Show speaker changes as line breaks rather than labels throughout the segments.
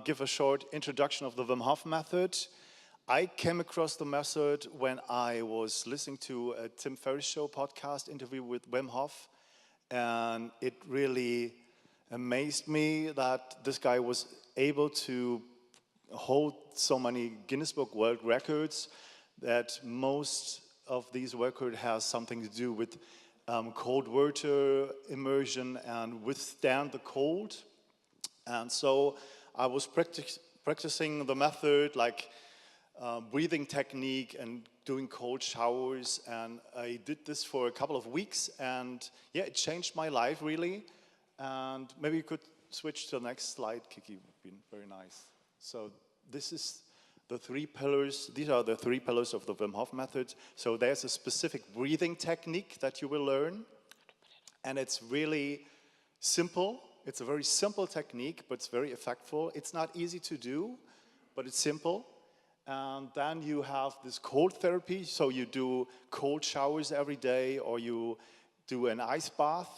give a short introduction of the Wim Hof Method. I came across the method when I was listening to a Tim Ferriss Show podcast interview with Wim Hof, and it really amazed me that this guy was able to hold so many Guinness Book World Records, that most of these records has something to do with cold water immersion and withstand the cold. And so I was practicing the method, like breathing technique and doing cold showers, and I did this for a couple of weeks, and yeah, it changed my life really. And maybe you could switch to the next slide, Kiki, would be very nice. So this is the 3 pillars. These are the 3 pillars of the Wim Hof Method. So there's a specific breathing technique that you will learn, and it's really simple. It's a very simple technique, but it's very effective. It's not easy to do, but it's simple. And then you have this cold therapy, so you do cold showers every day, or you do an ice bath,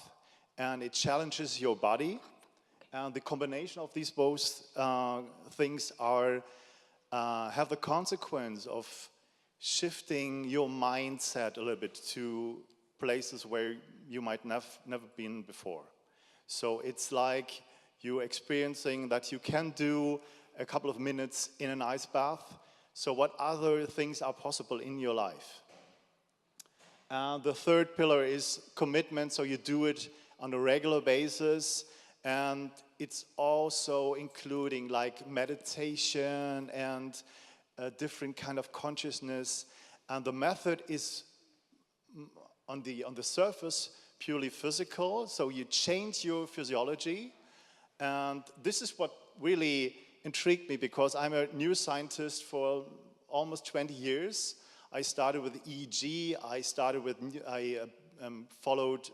and it challenges your body. And the combination of these both things are have the consequence of shifting your mindset a little bit to places where you might never been before. So it's like you're experiencing that you can do a couple of minutes in an ice bath. So what other things are possible in your life? The 3rd pillar is commitment, so you do it on a regular basis, and it's also including like meditation and a different kind of consciousness. And the method is on the surface purely physical, so you change your physiology. And this is what really intrigued me, because I'm a neuroscientist for almost 20 years. I started with EEG, I followed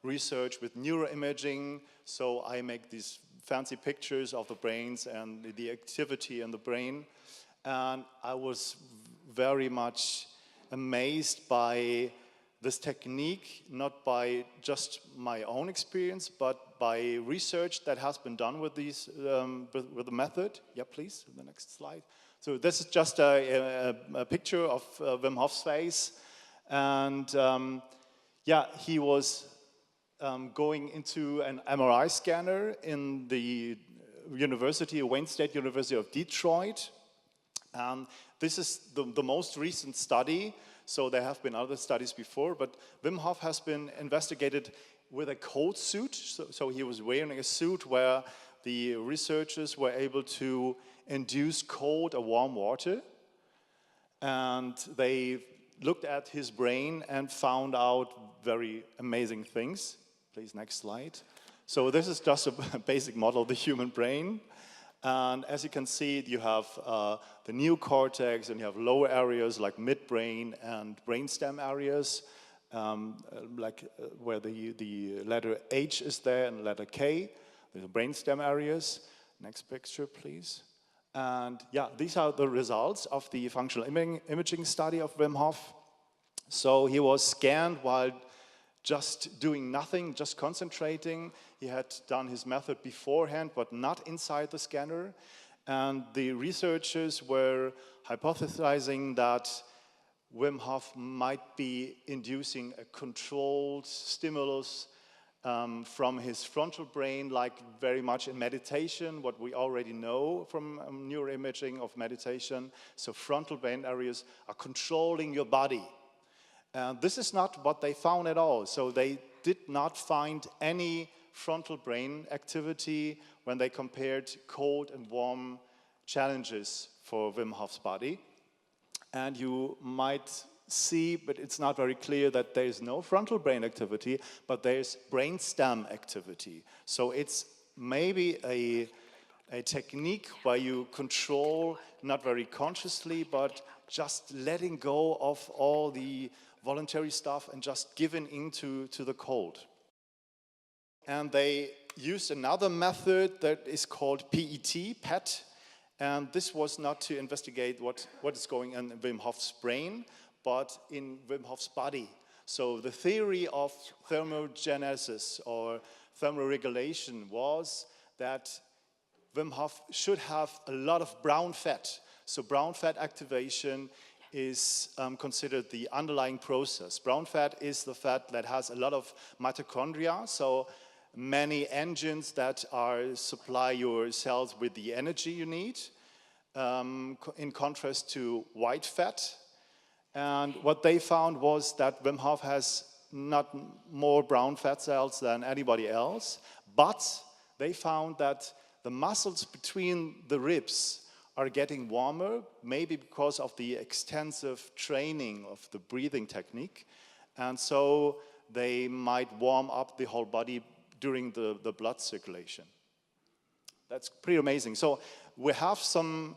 research with neuroimaging, so I make these fancy pictures of the brains and the activity in the brain. And I was very much amazed by this technique, not by just my own experience, but by research that has been done with these with the method. Yeah, please, the next slide. So this is just a picture of Wim Hof's face, and yeah, he was going into an MRI scanner in the Wayne State University of Detroit. This is the most recent study. So there have been other studies before, but Wim Hof has been investigated with a cold suit. So he was wearing a suit where the researchers were able to induce cold or warm water. And they looked at his brain and found out very amazing things. Please, next slide. So this is just a basic model of the human brain. And as you can see, you have the neocortex, and you have lower areas like midbrain and brainstem areas, where the letter H is there and letter K, the brainstem areas. Next picture, please. And yeah, these are the results of the functional imaging study of Wim Hof. So he was scanned while just doing nothing, just concentrating. He had done his method beforehand, but not inside the scanner. And the researchers were hypothesizing that Wim Hof might be inducing a controlled stimulus from his frontal brain, like very much in meditation, what we already know from neuroimaging of meditation. So frontal brain areas are controlling your body. This is not what they found at all. So they did not find any frontal brain activity when they compared cold and warm challenges for Wim Hof's body. And you might see, but it's not very clear, that there is no frontal brain activity, but there's brainstem activity. So it's maybe a technique where you control, not very consciously, but just letting go of all the voluntary stuff and just giving into the cold. And they used another method that is called PET, and this was not to investigate what is going on in Wim Hof's brain, but in Wim Hof's body. So the theory of thermogenesis or thermoregulation was that Wim Hof should have a lot of brown fat. So brown fat activation is considered the underlying process. Brown fat is the fat that has a lot of mitochondria, so many engines that supply your cells with the energy you need, in contrast to white fat. And what they found was that Wim Hof has not more brown fat cells than anybody else, but they found that the muscles between the ribs are getting warmer, maybe because of the extensive training of the breathing technique, and so they might warm up the whole body during the blood circulation. That's pretty amazing. So we have some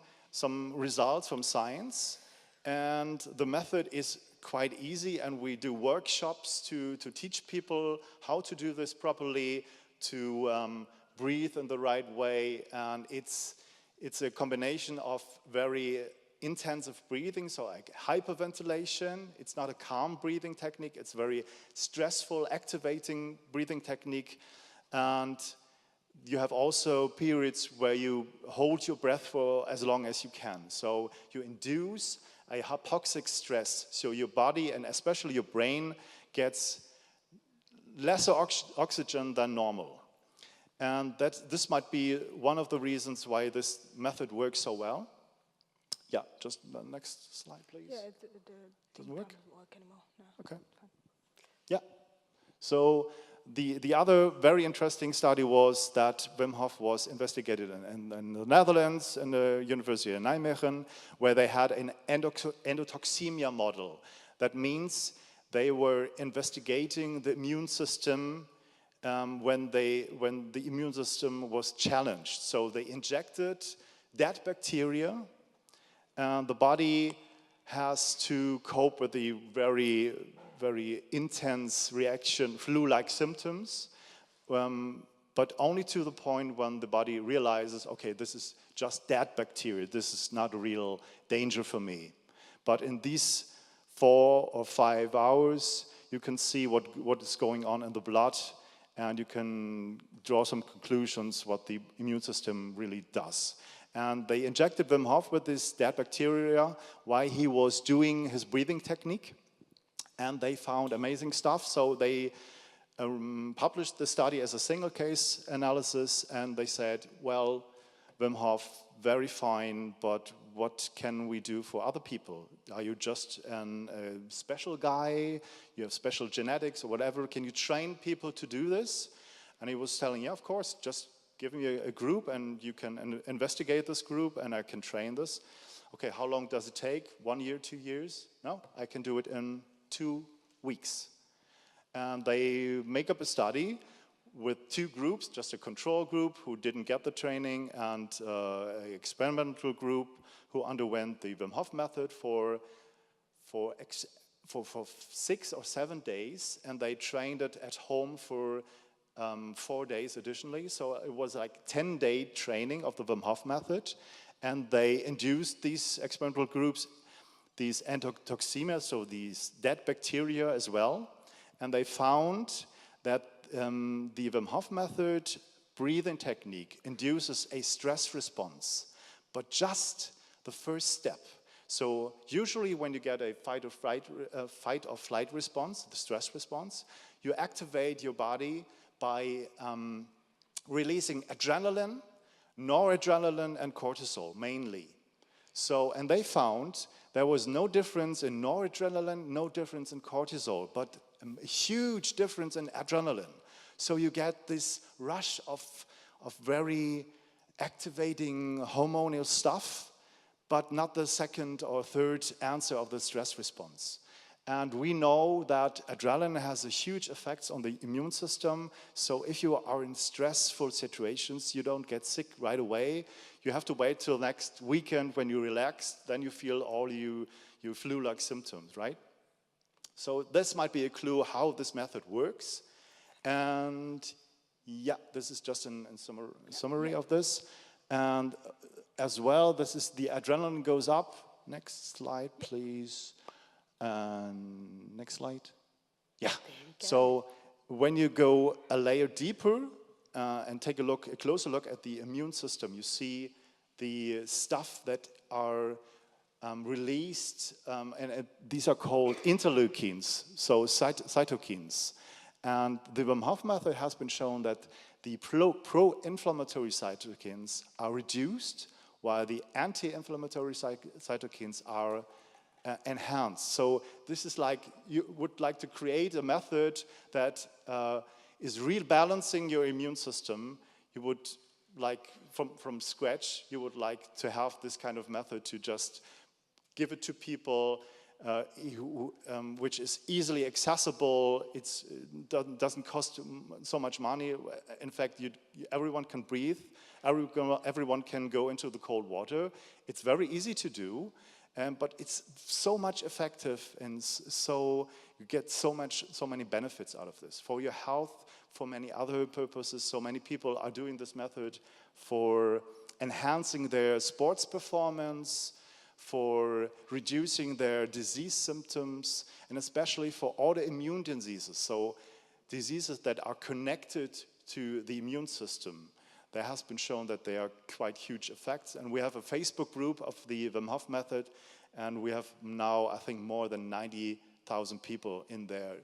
results from science, and the method is quite easy, and we do workshops to teach people how to do this properly, to breathe in the right way, and it's a combination of very intensive breathing, so like hyperventilation. It's not a calm breathing technique, it's very stressful, activating breathing technique, and you have also periods where you hold your breath for as long as you can. So you induce a hypoxic stress, so your body and especially your brain gets lesser oxygen than normal. And this might be one of the reasons why this method works so well. Yeah, just the next slide, please.
Yeah,
doesn't work?
Doesn't work anymore. No.
Okay. Yeah. So the other very interesting study was that Wim Hof was investigated in the Netherlands, in the University of Nijmegen, where they had an endotoxemia model. That means they were investigating the immune system when the immune system was challenged. So they injected dead bacteria, and the body has to cope with the very, very intense reaction, flu-like symptoms, but only to the point when the body realizes, okay, this is just dead bacteria, this is not a real danger for me. But in these 4 or 5 hours, you can see what is going on in the blood, and you can draw some conclusions what the immune system really does. And they injected Wim Hof with this dead bacteria while he was doing his breathing technique, and they found amazing stuff. So they published the study as a single case analysis, and they said, well, Wim Hof, very fine, but what can we do for other people? Are you just a special guy? You have special genetics or whatever? Can you train people to do this? And he was telling, yeah, of course, just give me a group and you can investigate this group and I can train this. Okay, how long does it take? 1 year, 2 years? No, I can do it in 2 weeks. And they make up a study with 2 groups, just a control group who didn't get the training and an experimental group who underwent the Wim Hof method for 6 or 7 days, and they trained it at home for 4 days additionally. So it was like 10-day training of the Wim Hof method, and they induced these experimental groups these endotoxemia, so these dead bacteria as well, and they found that the Wim Hof method breathing technique induces a stress response, but just the first step. So usually when you get a fight or flight response, the stress response, you activate your body by releasing adrenaline, noradrenaline, and cortisol mainly. So, and they found there was no difference in noradrenaline, no difference in cortisol, but a huge difference in adrenaline. So you get this rush of very activating hormonal stuff, but not the second or third answer of the stress response. And we know that adrenaline has a huge effects on the immune system. So if you are in stressful situations, you don't get sick right away. You have to wait till next weekend when you relax, then you feel all your flu-like symptoms, right? So this might be a clue how this method works. And yeah, this is just a summary of this. And as well, this is the adrenaline goes up. Next slide, please. Next slide. Yeah. So when you go a layer deeper and take a closer look at the immune system, you see the stuff that are released, and these are called interleukins, so cytokines. And the Wim Hof method has been shown that the pro-inflammatory cytokines are reduced, while the anti-inflammatory cytokines are enhanced. So this is like, you would like to create a method that is rebalancing your immune system. You would like, from scratch, you would like to have this kind of method to just give it to people, which is easily accessible. It doesn't cost so much money. In fact, everyone can breathe. Everyone can go into the cold water. It's very easy to do, but it's so much effective, and so you get so many benefits out of this for your health, for many other purposes. So many people are doing this method for enhancing their sports performance, for reducing their disease symptoms, and especially for autoimmune diseases, so diseases that are connected to the immune system. There has been shown that they are quite huge effects, and we have a Facebook group of the Wim Hof method, and we have now, I think, more than 90,000 people in there,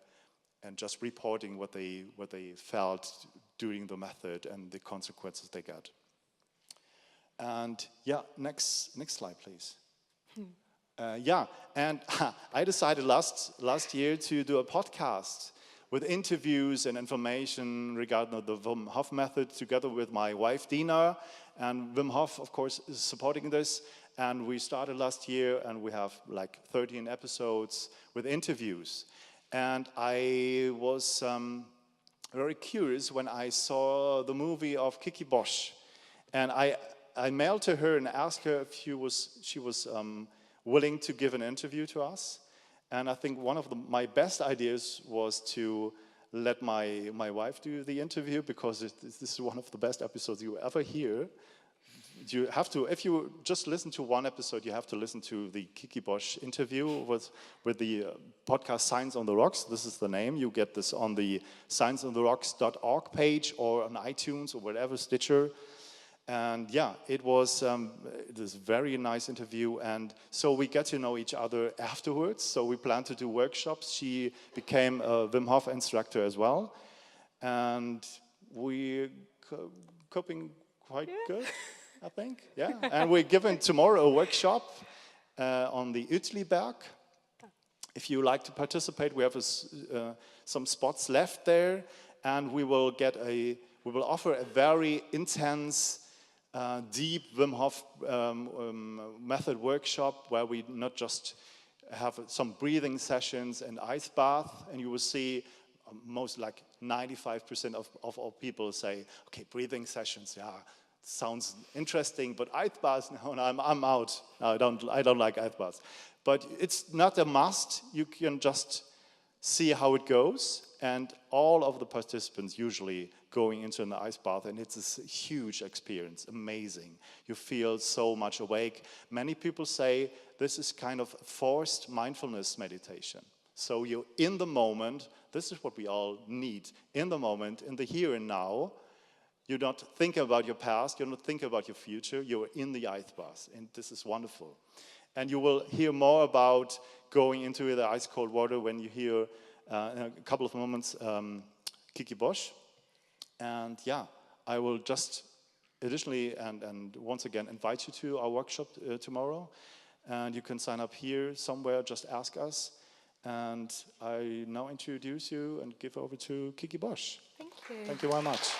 and just reporting what they felt during the method and the consequences they got. And yeah, next slide, please. Yeah, and I decided last year to do a podcast with interviews and information regarding the Wim Hof method, together with my wife Dina, and Wim Hof, of course, is supporting this. And we started last year, and we have like 13 episodes with interviews. And I was very curious when I saw the movie of Kiki Bosch, and I mailed to her and asked her if she was willing to give an interview to us. And I think one of my best ideas was to let my wife do the interview, because this is one of the best episodes you ever hear. You have to, if you just listen to one episode, you have to listen to the Kiki Bosch interview with the podcast Science on the Rocks. This is the name. You get this on the scienceontherocks.org page, or on iTunes, or whatever, Stitcher. And yeah, it was this very nice interview, and so we got to know each other afterwards. So we planned to do workshops. She became a Wim Hof instructor as well, and we're coping quite good, I think. Yeah, and we're giving tomorrow a workshop on the Uetliberg. If you like to participate, we have some spots left there, and we will offer a very intense, deep Wim Hof method workshop, where we not just have some breathing sessions and ice bath, and you will see most like 95% of all people say, okay, breathing sessions, yeah, sounds interesting, but ice baths, no, I'm out. No, I don't like ice baths. But it's not a must. You can just see how it goes, and all of the participants usually going into an ice bath, and it's a huge experience, amazing. You feel so much awake. Many people say this is kind of forced mindfulness meditation. So you're in the moment. This is what we all need, in the moment, in the here and now. You don't think about your past, you don't think about your future, you're in the ice bath, and this is wonderful. And you will hear more about going into the ice cold water when you hear in a couple of moments Kiki Bosch. And yeah, I will just additionally and once again invite you to our workshop tomorrow. And you can sign up here somewhere, just ask us. And I now introduce you and give over to Kiki Bosch.
Thank you.
Thank you very much.